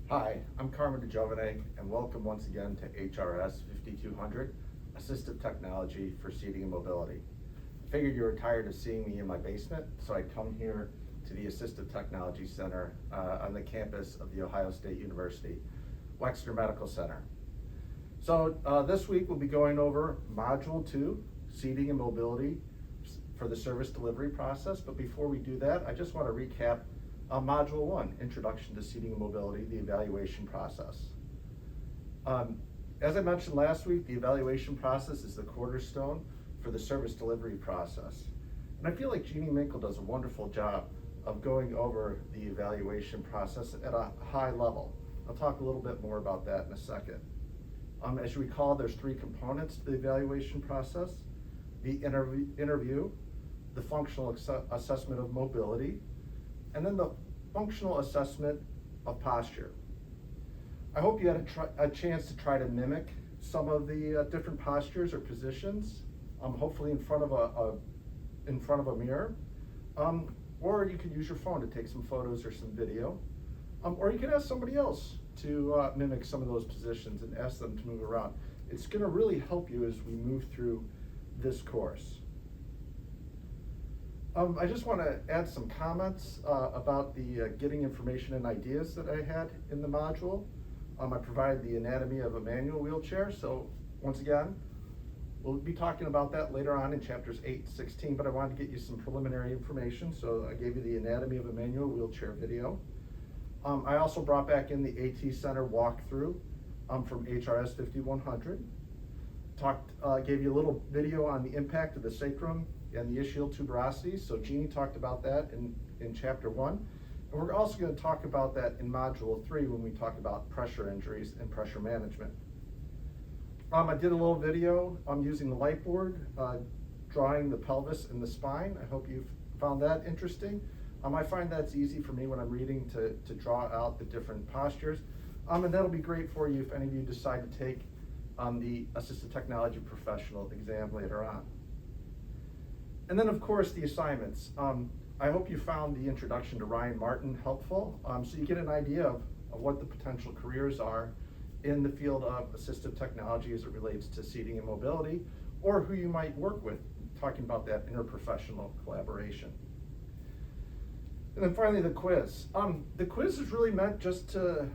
Hi, I'm Carmen DeGiovane, and welcome once again to HRS 5200, Assistive Technology for Seating and Mobility. I figured you were tired of seeing me in my basement, so I'd come here to the Assistive Technology Center on the campus of The Ohio State University, Wexner Medical Center. So this week we'll be going over Module 2, Seating and Mobility for the service delivery process. But before we do that, I just want to recap Module 1, Introduction to Seating and Mobility, the evaluation process. As I mentioned last week, the evaluation process is the cornerstone for the service delivery process. And I feel like Jeannie Minkle does a wonderful job of going over the evaluation process at a high level. I'll talk a little bit more about that in a second. As you recall, there's three components to the evaluation process: the interview, the functional assessment of mobility, and then the functional assessment of posture. I hope you had a chance to try to mimic some of the different postures or positions, hopefully in front of a mirror, or you could use your phone to take some photos or some video, or you could ask somebody else to mimic some of those positions and ask them to move around. It's going to really help you as we move through this course. I just want to add some comments about the getting information and ideas that I had in the module. I provided the anatomy of a manual wheelchair, so once again, we'll be talking about that later on in chapters 8 and 16, but I wanted to get you some preliminary information, so I gave you the anatomy of a manual wheelchair video. I also brought back in the AT Center walkthrough from HRS 5100. Gave you a little video on the impact of the sacrum and the ischial tuberosities. So Jeannie talked about that in chapter 1. And we're also going to talk about that in module 3 when we talk about pressure injuries and pressure management. I did a little video using the light board, drawing the pelvis and the spine. I hope you've found that interesting. I find that's easy for me when I'm reading to draw out the different postures. And that'll be great for you if any of you decide to take the Assistive Technology Professional exam later on. And then, of course, the assignments. I hope you found the introduction to Ryan Martin helpful, so you get an idea of what the potential careers are in the field of assistive technology as it relates to seating and mobility, or who you might work with, talking about that interprofessional collaboration. And then finally, the quiz. The quiz is really meant just to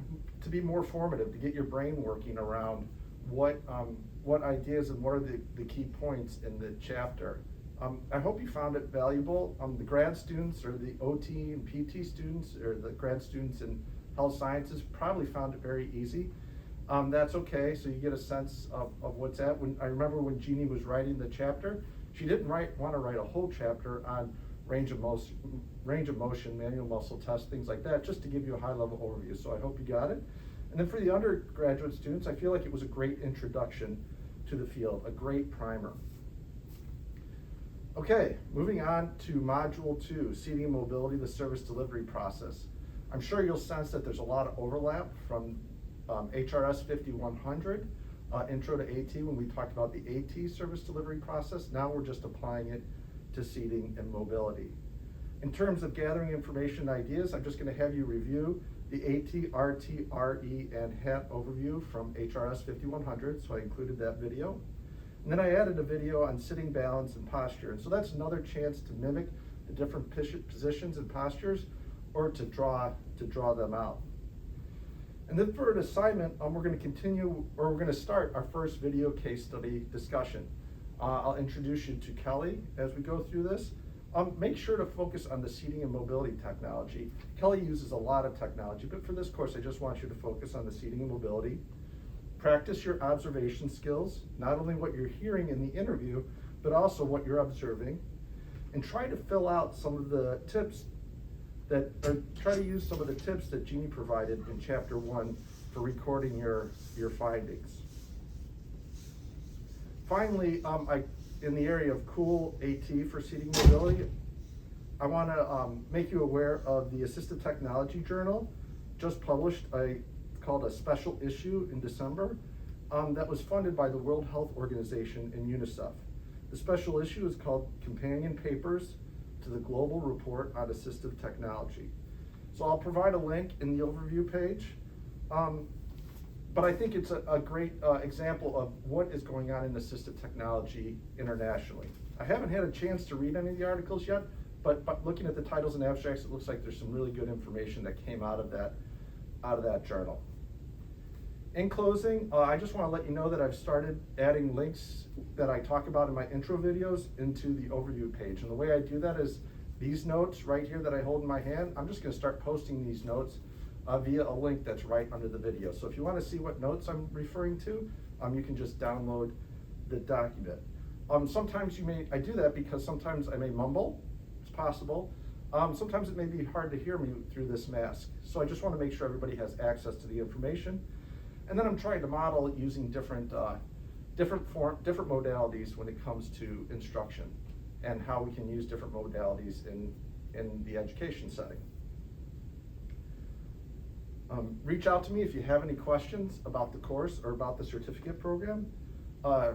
be more formative, to get your brain working around what ideas and what are the key points in the chapter. I hope you found it valuable. The grad students or the OT and PT students or the grad students in health sciences probably found it very easy. That's okay, so you get a sense of what's at. I remember when Jeannie was writing the chapter, she didn't want to write a whole chapter on range of motion, manual muscle tests, things like that, just to give you a high-level overview. So I hope you got it. And then for the undergraduate students, I feel like it was a great introduction to the field, a great primer. Okay, moving on to Module 2, Seating and Mobility, the Service Delivery Process. I'm sure you'll sense that there's a lot of overlap from HRS 5100, Intro to AT, when we talked about the AT service delivery process. Now we're just applying it to seating and mobility. In terms of gathering information and ideas, I'm just going to have you review the AT, RT, RE, and HAT overview from HRS 5100, so I included that video. And then I added a video on sitting balance and posture. And so that's another chance to mimic the different positions and postures, or to draw them out. And then for an assignment, we're going to start our first video case study discussion. I'll introduce you to Kelly as we go through this. Make sure to focus on the seating and mobility technology. Kelly uses a lot of technology, but for this course, I just want you to focus on the seating and mobility. Practice your observation skills, not only what you're hearing in the interview, but also what you're observing. And try to fill out some of the tips try to use some of the tips that Jeannie provided in chapter 1 for recording your findings. Finally, in the area of cool AT for seating mobility, I want to make you aware of the Assistive Technology Journal, just published called a special issue in December, that was funded by the World Health Organization and UNICEF. The special issue is called Companion Papers to the Global Report on Assistive Technology. So I'll provide a link in the overview page But I think it's a great example of what is going on in assistive technology internationally. I haven't had a chance to read any of the articles yet, but looking at the titles and abstracts, it looks like there's some really good information that came out of that journal. In closing, I just want to let you know that I've started adding links that I talk about in my intro videos into the overview page. And the way I do that is these notes right here that I hold in my hand, I'm just going to start posting these notes via a link that's right under the video. So if you want to see what notes I'm referring to, you can just download the document. Sometimes I do that because sometimes I may mumble, it's possible. Sometimes it may be hard to hear me through this mask. So I just want to make sure everybody has access to the information. And then I'm trying to model it using different modalities when it comes to instruction and how we can use different modalities in the education setting. Reach out to me if you have any questions about the course or about the certificate program.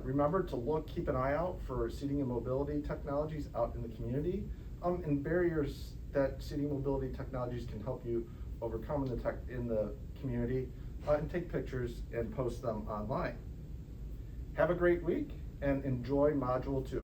Remember to keep an eye out for seating and mobility technologies out in the community and barriers that seating and mobility technologies can help you overcome in the community, and take pictures and post them online. Have a great week and enjoy Module 2.